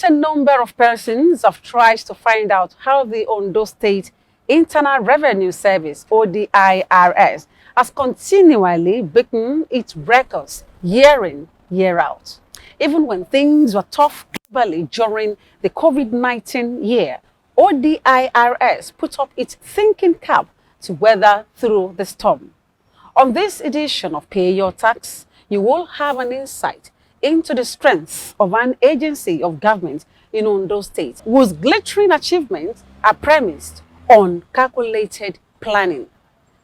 a number of persons have tried to find out how the Ondo State Internal Revenue Service, ODIRS, has continually beaten its records year in, year out. Even when things were tough globally during the COVID-19 year, ODIRS put up its thinking cap to weather through the storm. On this edition of Pay Your Tax, you will have an insight into the strength of an agency of government in Ondo State, whose glittering achievements are premised on calculated planning.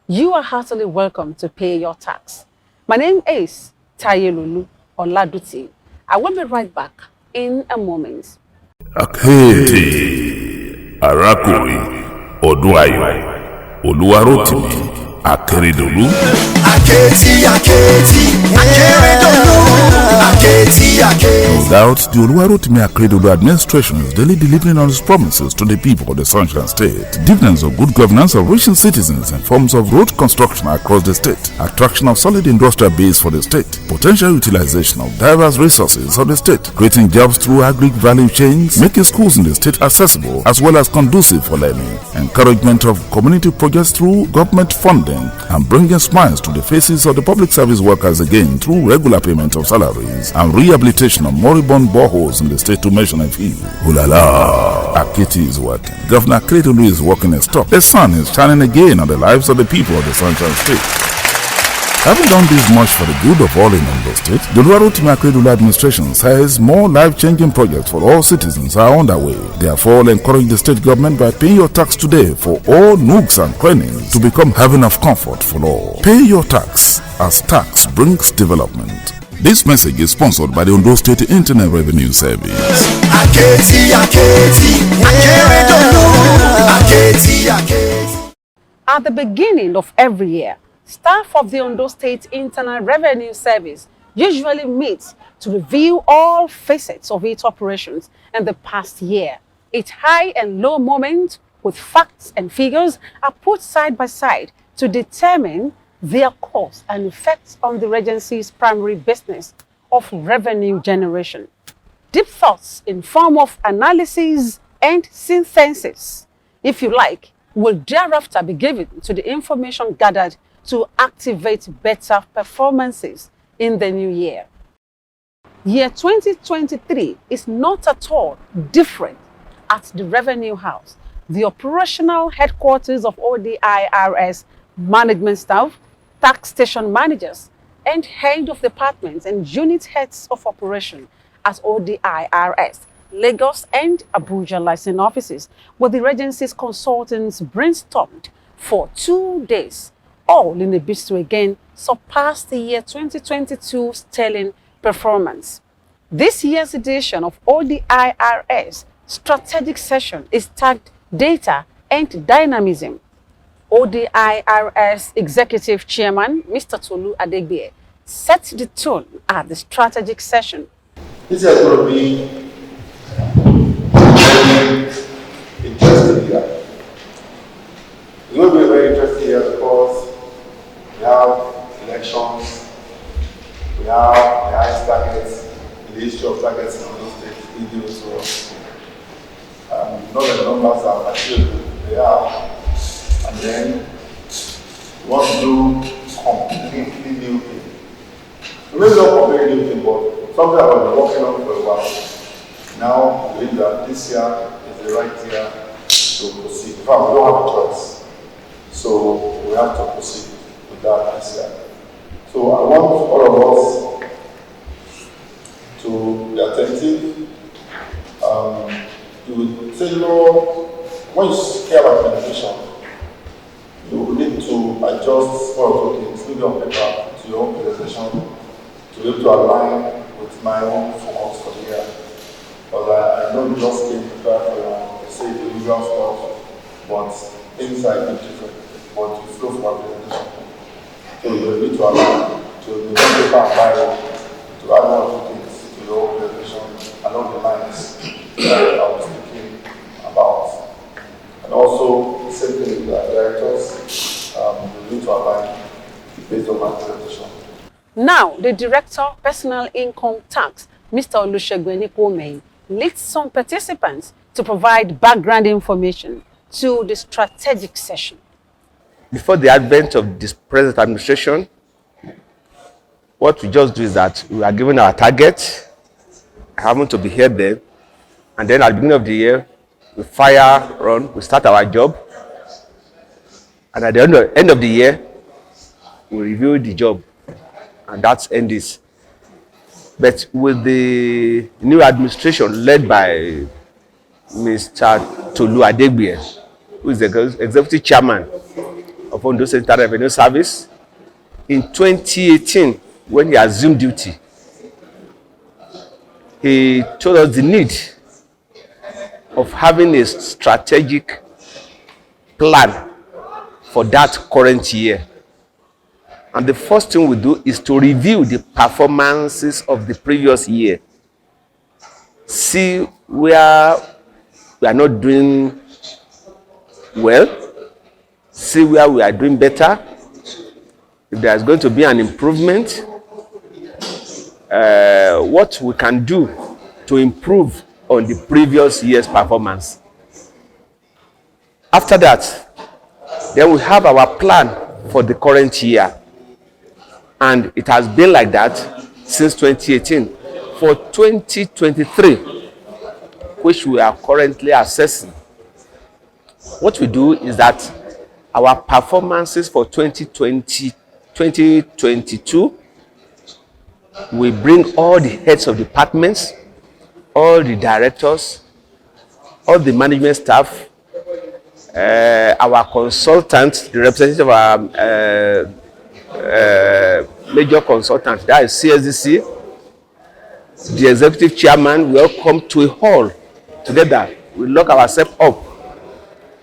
You are heartily welcome to Pay Your Tax. My name is Tayelulu Oladuti. I will be right back in a moment. Aketi, Arakuri, Oduayo, Oluwarotimi, Akeredolu. Aketi, Akeredolu. No doubt, the Oluwarotimi Akeredolu administration is daily delivering on its promises to the people of the Sunshine State. Dividends of good governance of reaching citizens in forms of road construction across the state, attraction of solid industrial base for the state, potential utilization of diverse resources of the state, creating jobs through agri-value chains, making schools in the state accessible as well as conducive for learning, encouragement of community projects through government funding, and bringing smiles to the faces of the public service workers again through regular payment of salaries and rehabilitation of moribund boreholes in the state to mention a few. Hulala! Akiti is working. Governor Akeredolu is working his top. The sun is shining again on the lives of the people of the Sunshine State. Having done this much for the good of all in Ondo State, the Oluwarotimi Akeredolu administration says more life-changing projects for all citizens are underway. Therefore, encourage the state government by paying your tax today for all nooks and crannies to become heaven of comfort for all. Pay your tax, as tax brings development. This message is sponsored by the Ondo State Internal Revenue Service. At the beginning of every year, staff of the Ondo State Internal Revenue Service usually meets to review all facets of its operations in the past year. Its high and low moments with facts and figures are put side by side to determine their cause and effects on the agency's primary business of revenue generation. Deep thoughts in form of analysis and synthesis, if you like, will thereafter be given to the information gathered to activate better performances in the new year. Year 2023 is not at all different at the Revenue House. The operational headquarters of ODIRS management staff, tax station managers, and head of departments and unit heads of operation at ODIRS, Lagos and Abuja license offices, where the agency's consultants brainstormed for 2 days, all in a bid to again surpass the year 2022 sterling performance. This year's edition of ODIRS strategic session is tagged Data and Dynamism. ODIRS Executive Chairman, Mr. Tolu Adegbie, set the tone at the strategic session. This is going to be very interesting year. It's going to be a very interesting year because we have elections, we have the highest targets in the history of targets in Ondo State, so not the numbers are achievable, they are. And then we want to do completely new thing. Maybe not completely new thing, but something that we've been working on for a while. Now we believe that this year is the right year to proceed. In fact, we don't have a choice. So we have to proceed with that this year. So I want all of us to be attentive. You would say, when you care about communication, you need to adjust one or two things, maybe on paper, to your own presentation, to be able to align with my own focus for the year. Because I know you just came prepared for say the usual stuff, but things are a bit different. But you flow from our presentation. So you need to align to the one paper and Bible to add one or two things to your own presentation along the lines that I was thinking about. And also, the same thing with the directors, you need to align based on my presentation. Now, the Director of Personal Income Tax, Mr. Olusegun Enikomehin, leads some participants to provide background information to the strategic session. Before the advent of this present administration, what we just do is that we are given our target, having to be here then, and then at the beginning of the year, we fire run, we start our job, and at the end of the year, we review the job, and that's end this. But with the new administration led by Mr. Tolu Adegbie, who is the executive chairman of Ondo State Revenue Service, in 2018, when he assumed duty, he told us the need of having a strategic plan for that current year. And the first thing we do is to review the performances of the previous year. See where we are not doing well, see where we are doing better, if there is going to be an improvement, what we can do to improve on the previous year's performance. After that, then we have our plan for the current year. And it has been like that since 2018. For 2023, which we are currently assessing, what we do is that our performances for 2022, we bring all the heads of departments, all the directors, all the management staff, our consultants, the representative of our major consultant, that is CSDC, the executive chairman, we all come to a hall together. We lock ourselves up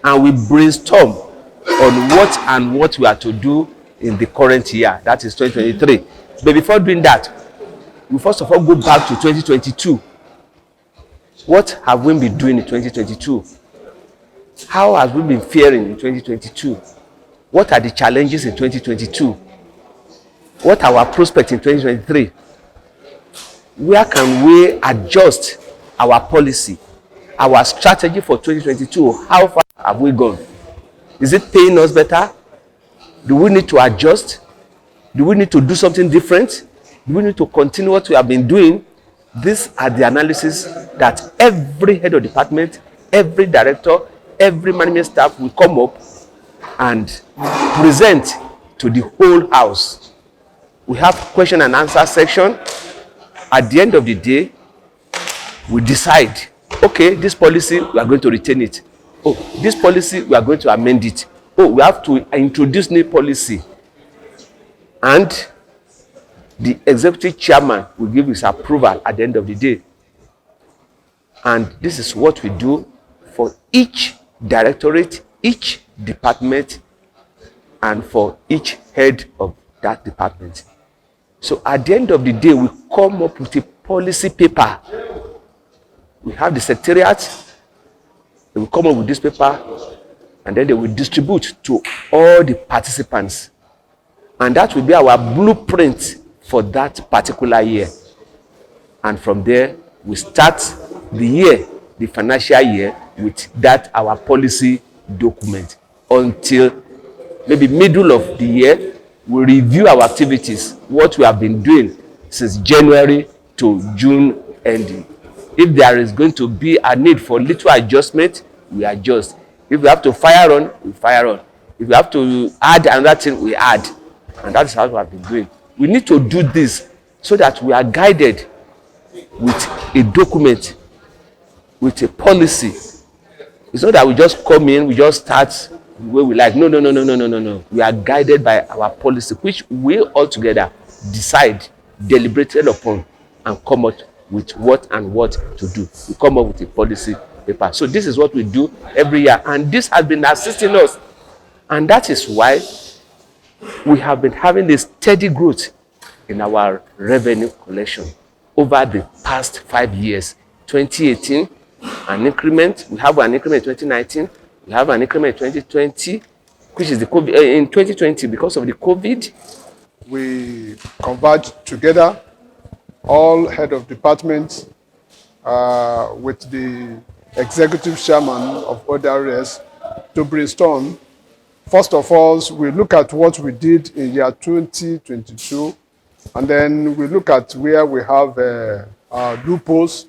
and we brainstorm on what we are to do in the current year, that is 2023. But before doing that, we first of all go back to 2022. What have we been doing in 2022? How have we been faring in 2022? What are the challenges in 2022? What are our prospects in 2023? Where can we adjust our policy, our strategy for 2022? How far have we gone? Is it paying us better? Do we need to adjust? Do we need to do something different? Do we need to continue what we have been doing? These are the analysis that every head of department, every director, every management staff will come up and present to the whole house. We have question and answer section. At the end of the day, we decide, okay, this policy, we are going to retain it. Oh, this policy, we are going to amend it. Oh, we have to introduce new policy. And the executive chairman will give his approval at the end of the day. And this is what we do for each directorate, each department, and for each head of that department. So at the end of the day, we come up with a policy paper. We have the secretariat, they will come up with this paper, and then they will distribute to all the participants. And that will be our blueprint for that particular year. And from there, we start the year, the financial year, with that our policy document until maybe middle of the year. We review our activities, what we have been doing since January to June ending. If there is going to be a need for little adjustment, we adjust. If we have to fire on, we fire on. If we have to add another thing, we add. And that's how we have been doing. We need to do this so that we are guided with a document, with a policy. It's not that we just come in, we just start the way we like. No. We are guided by our policy, which we all together decide, deliberated upon, and come up with what to do. We come up with a policy paper. So this is what we do every year, and this has been assisting us. And that is why we have been having a steady growth in our revenue collection over the past 5 years. 2018, an increment. We have an increment in 2019. We have an increment in 2020, which is the COVID. In 2020, because of the COVID, we converged together, all head of departments, with the executive chairman of ODIRS to brainstorm. First of all, we look at what we did in year 2022, and then we look at where we have loopholes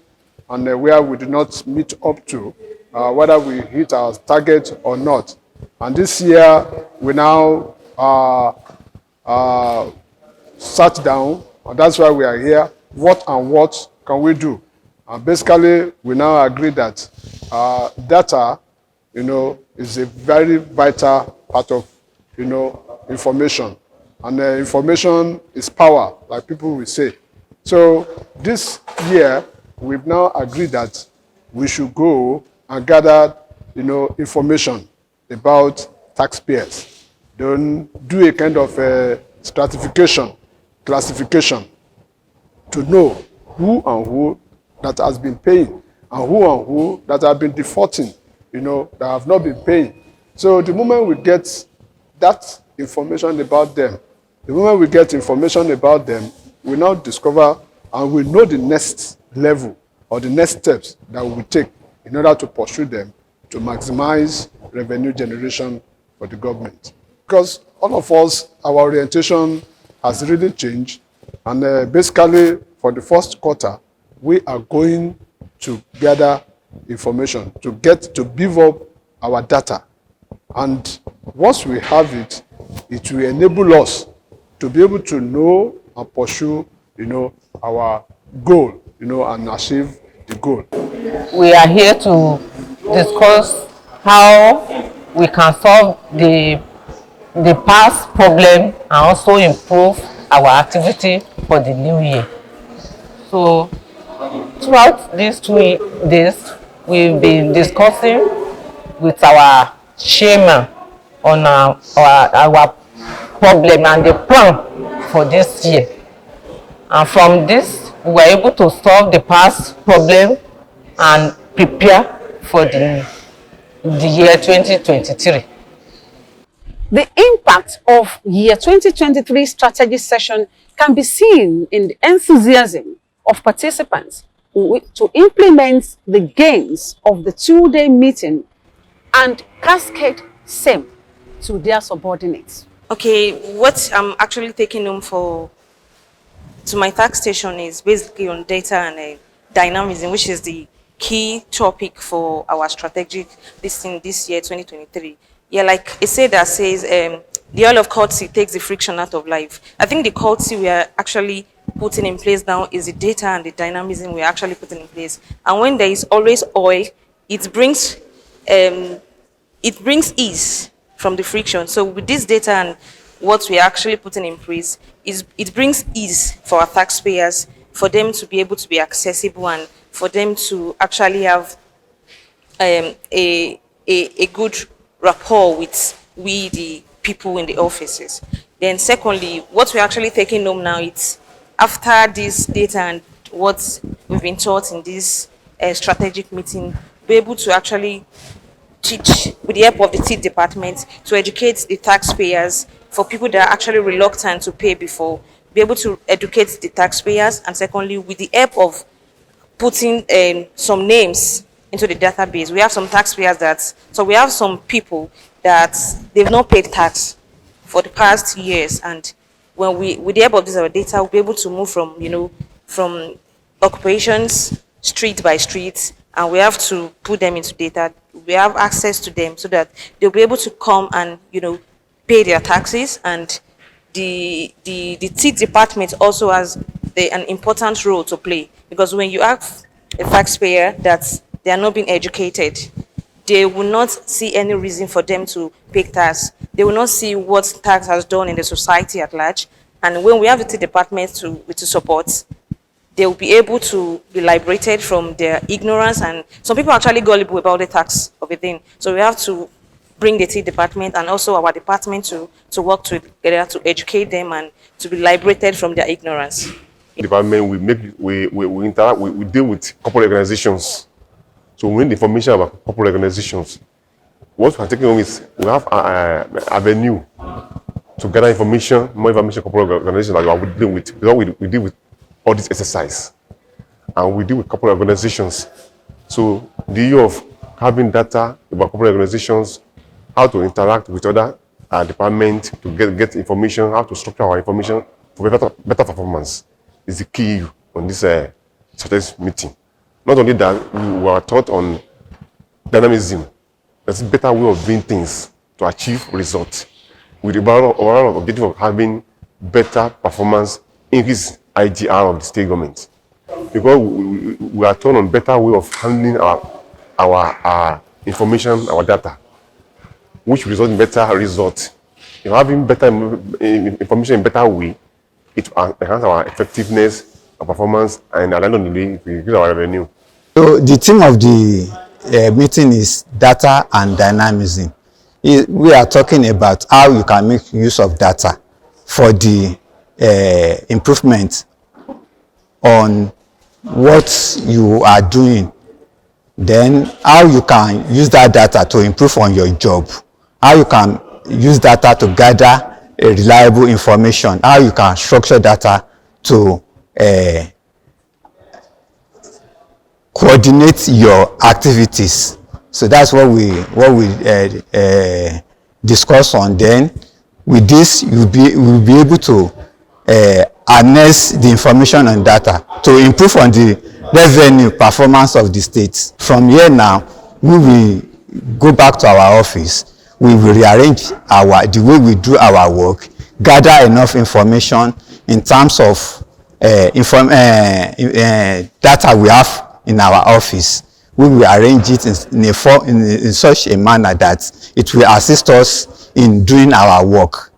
and where we do not meet up to, whether we hit our target or not. And this year, we now sat down, and that's why we are here. What can we do? And basically, we now agree that data, is a very vital part of, information. And information is power, like people will say. So this year, we've now agreed that we should go and gather, information about taxpayers. Don't do a kind of stratification, classification, to know who and who that has been paying and who that have been defaulting, that have not been paying. So the moment we get that information about them, we now discover and we know the next level or the next steps that we will take in order to pursue them to maximize revenue generation for the government. Because all of us, our orientation has really changed, and basically for the first quarter, we are going to gather information to beef up our data. And once we have it, it will enable us to be able to know and pursue, our goal, and achieve the goal. We are here to discuss how we can solve the past problem and also improve our activity for the new year. So throughout these 2 days, we'll be discussing with our chairman on our problem and the plan for this year. And from this, we were able to solve the past problem and prepare for the year 2023. The impact of year 2023 strategy session can be seen in the enthusiasm of participants to implement the gains of the 2-day meeting and cascade same to their subordinates. Okay, what I'm actually taking home to my tax station is basically on data and dynamism, which is the key topic for our strategic this year 2023. Yeah, like I said, that says the oil of courtesy takes the friction out of life. I think the courtesy we are actually putting in place now is the data and the dynamism we are actually putting in place. And when there is always oil, it brings ease from the friction. So with this data and what we are actually putting in place, it brings ease for our taxpayers, for them to be able to be accessible and for them to actually have a good rapport with the people in the offices. Then secondly, what we're actually taking home now, it's after this data and what we've been taught in this strategic meeting, be able to actually teach with the help of the TID department to educate the taxpayers, for people that are actually reluctant to pay before, be able to educate the taxpayers, and secondly, with the help of putting some names into the database. We have some taxpayers so we have some people that they've not paid tax for the past years, and when with the help of this our data, we'll be able to move from from occupations street by street, and we have to put them into data. We have access to them so that they'll be able to come and pay their taxes. And the TID department also has an important role to play, because when you have a taxpayer that they are not being educated, they will not see any reason for them to pay tax. They will not see what tax has done in the society at large. And when we have the TID department to support, they will be able to be liberated from their ignorance. And some people are actually gullible about the tax of a thing. So we have to bring the TID department and also our department to work together to educate them and to be liberated from their ignorance. Department, we interact, we deal with corporate organizations. So we need information about corporate organizations. What we're taking home is we have an avenue to gather information, more information corporate organizations that we deal with. Because we deal with audit exercise. And and we deal with corporate organizations. So the use of having data about corporate organizations, how to interact with other departments to get information, how to structure our information for better performance is the key on this strategic meeting. Not only that, we were taught on dynamism. That's a better way of doing things to achieve results with the overall objective of having better performance, increase IGR of the state government. Because we are taught on better way of handling our information, our data, which results in better results. If having better information in better way, it will enhance our effectiveness, our performance, and at the end of the day, it will increase our revenue. So the theme of the meeting is data and dynamism. We are talking about how you can make use of data for the improvement on what you are doing. Then how you can use that data to improve on your job. How you can use data to gather reliable information. How you can structure data to coordinate your activities. So that's what we discuss on. Then with this, we'll be able to harness the information and data to improve on the revenue performance of the state. From here now, we will go back to our office. We will rearrange the way we do our work, gather enough information in terms of data we have in our office. We will arrange it in such a manner that it will assist us in doing our work.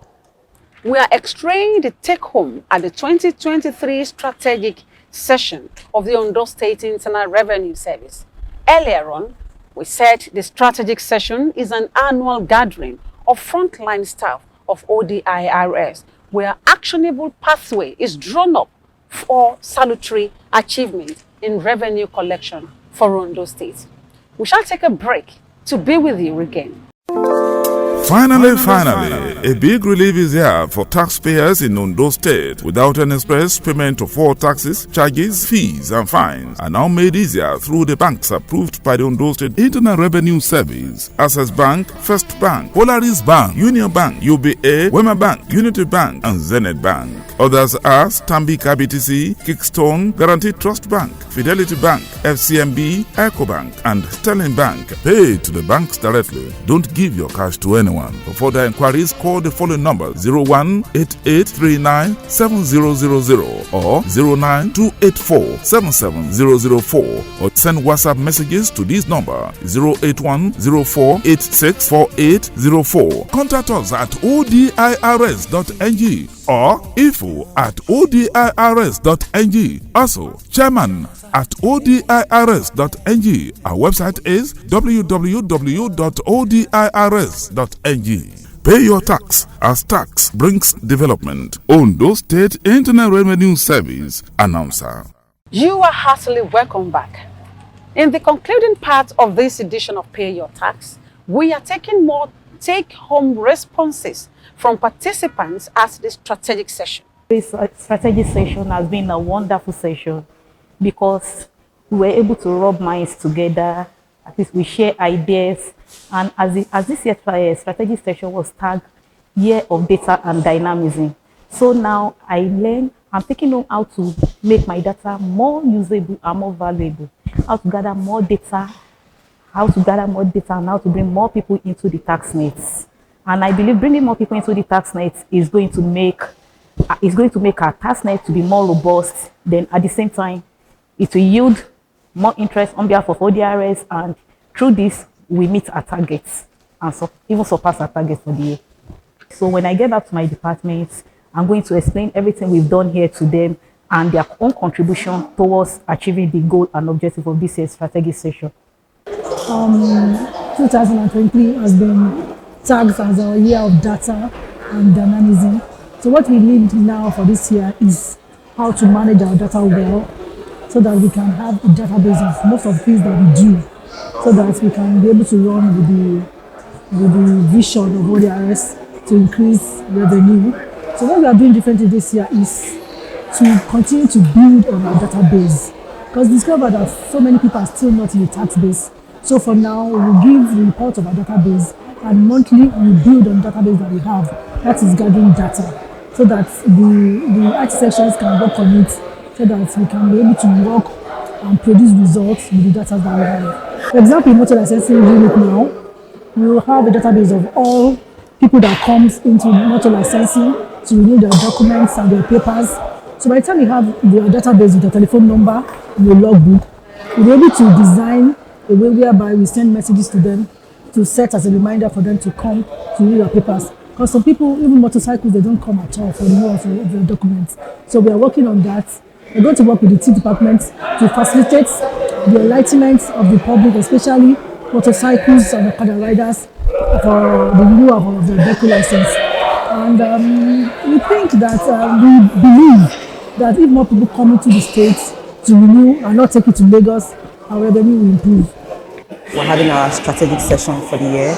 We are extracting the take-home at the 2023 strategic session of the Ondo State Internal Revenue Service. Earlier on, we said the strategic session is an annual gathering of frontline staff of ODIRS, where actionable pathway is drawn up for salutary achievement in revenue collection for Ondo State. We shall take a break to be with you again. Finally, a big relief is here for taxpayers in Ondo State. Without an express payment of all taxes, charges, fees, and fines are now made easier through the banks approved by the Ondo State Internal Revenue Service. Access Bank, First Bank, Polaris Bank, Union Bank, UBA, Wema Bank, Unity Bank, and Zenith Bank. Others are Stanbic IBTC, Kickstone, Guaranteed Trust Bank, Fidelity Bank, FCMB, EcoBank, and Sterling Bank. Pay to the banks directly. Don't give your cash to anyone. For further inquiries, call the following numbers: 01-8839-7000 or 09-284-77004, or send WhatsApp messages to this number 08104864804. Contact us at odirs.ng or info@odirs.ng. Also, chairman at odirs.ng. Our website is www.odirs.ng. Pay your tax as tax brings development. Ondo State Internal Revenue Service announcer. You are heartily welcome back. In the concluding part of this edition of Pay Your Tax, we are taking more take-home responses from participants at the strategic session. This strategic session has been a wonderful session because we were able to rub minds together. At least we share ideas, and as this year's strategic session was tagged Year of Data and Dynamism. So now I'm taking on how to make my data more usable and more valuable, how to gather more data, and how to bring more people into the tax nets. And I believe bringing more people into the tax nets is going to make our tax net to be more robust. Then at the same time, it will yield more interest on behalf of ODIRS, and through this, we meet our targets and even surpass our targets for the year. So when I get back to my departments, I'm going to explain everything we've done here to them and their own contribution towards achieving the goal and objective of this year's strategic session. 2023 has been tagged as our year of data and dynamism. So what we need now for this year is how to manage our data well, so that we can have a database of most of the things that we do, so that we can be able to run with the vision of ODIRS to increase revenue. So what we are doing differently this year is to continue to build on our database. because discover that so many people are still not in the tax base. So for now, we give the report of our database, and monthly we build on database that we have that is gathering data, so that the IT sections can work on it, so that we can be able to work and produce results with the data that we have. For example, in motor licensing unit now, we will have a database of all people that comes into motor licensing to renew their documents and their papers. So by the time you have their database with their telephone number and your logbook, we'll be able to design a way whereby we send messages to them to set as a reminder for them to come to renew their papers. Because some people, even motorcycles, they don't come at all for renewal of their documents. So we are working on that. We're going to work with the T departments to facilitate the enlightenment of the public, especially motorcycles and Okada riders, for the renewal of their vehicle license. And we think that we believe that if more people come into the states to renew and not take it to Lagos, our revenue will improve. We're having our strategic session for the year,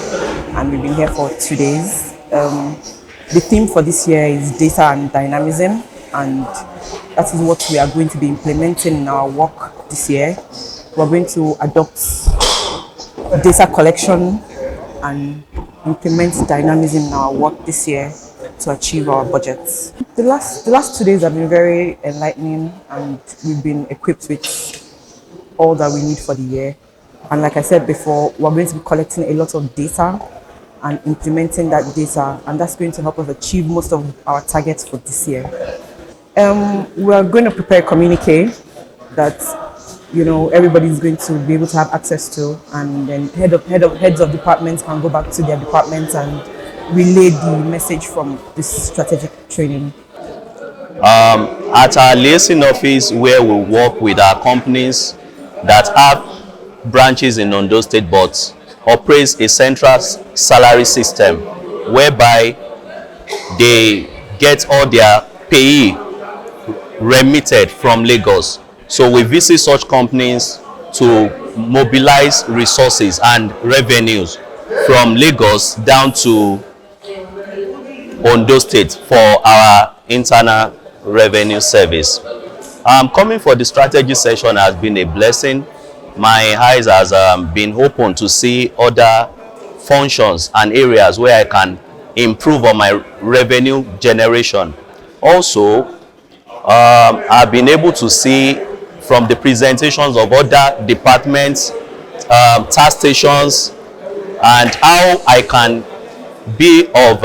and we've been here for 2 days. The theme for this year is data and dynamism, and that is what we are going to be implementing in our work this year. We're going to adopt data collection and implement dynamism in our work this year to achieve our budgets. The last 2 days have been very enlightening, and we've been equipped with all that we need for the year. And like I said before, we're going to be collecting a lot of data and implementing that data, and that's going to help us achieve most of our targets for this year. We're going to prepare a communique that everybody's going to be able to have access to, and then heads of departments can go back to their departments and relay the message from this strategic training. At our Liaison office, where we work with our companies that have branches in Ondo State but operates a central salary system whereby they get all their pay remitted from Lagos. So we visit such companies to mobilize resources and revenues from Lagos down to Ondo State for our internal revenue service. Coming for the strategy session has been a blessing. My eyes has been open to see other functions and areas where I can improve on my revenue generation. Also, I've been able to see from the presentations of other departments, task stations, and how I can be of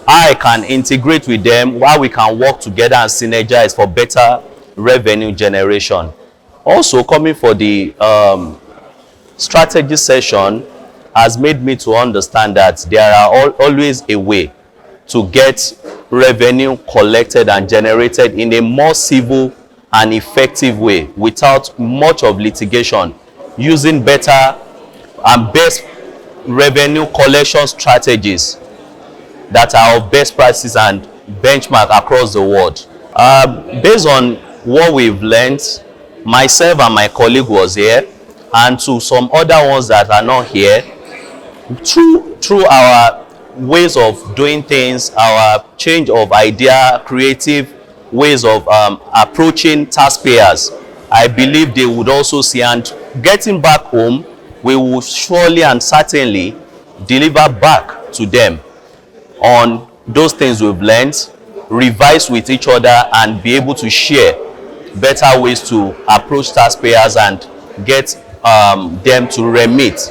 how I can integrate with them, how we can work together and synergize for better revenue generation. Also, coming for the strategy session has made me to understand that there are always a way to get revenue collected and generated in a more civil and effective way without much of litigation, using better and best revenue collection strategies that are of best practices and benchmark across the world. Based on what we've learned, myself and my colleague was here, and to some other ones that are not here, through our ways of doing things, our change of idea, creative ways of approaching taxpayers, I believe they would also see, and getting back home, we will surely and certainly deliver back to them on those things we've learned, revise with each other, and be able to share better ways to approach taxpayers and get them to remit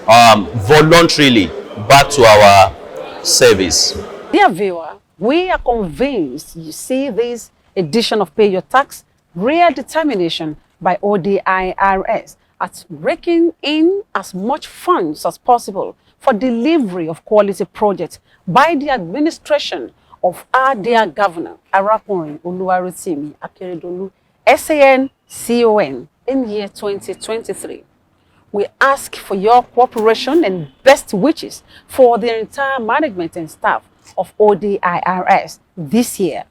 voluntarily back to our service. Dear viewer, we are convinced you see this edition of Pay Your Tax real determination by ODIRS at raking in as much funds as possible for delivery of quality projects by the administration of our dear governor, Arakunrin Oluwarotimi Akeredolu, SAN CON, in year 2023. We ask for your cooperation and best wishes for the entire management and staff of ODIRS this year.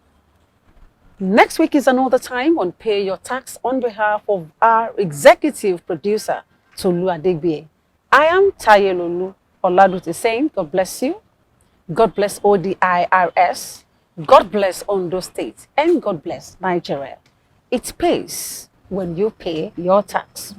Next week is another time on Pay Your Tax on behalf of our executive producer, Tolu Adegbie. I am Taye Lolu Oladute saying, God bless you, God bless ODIRS, God bless Ondo State, and God bless Nigeria. It pays when you pay your tax.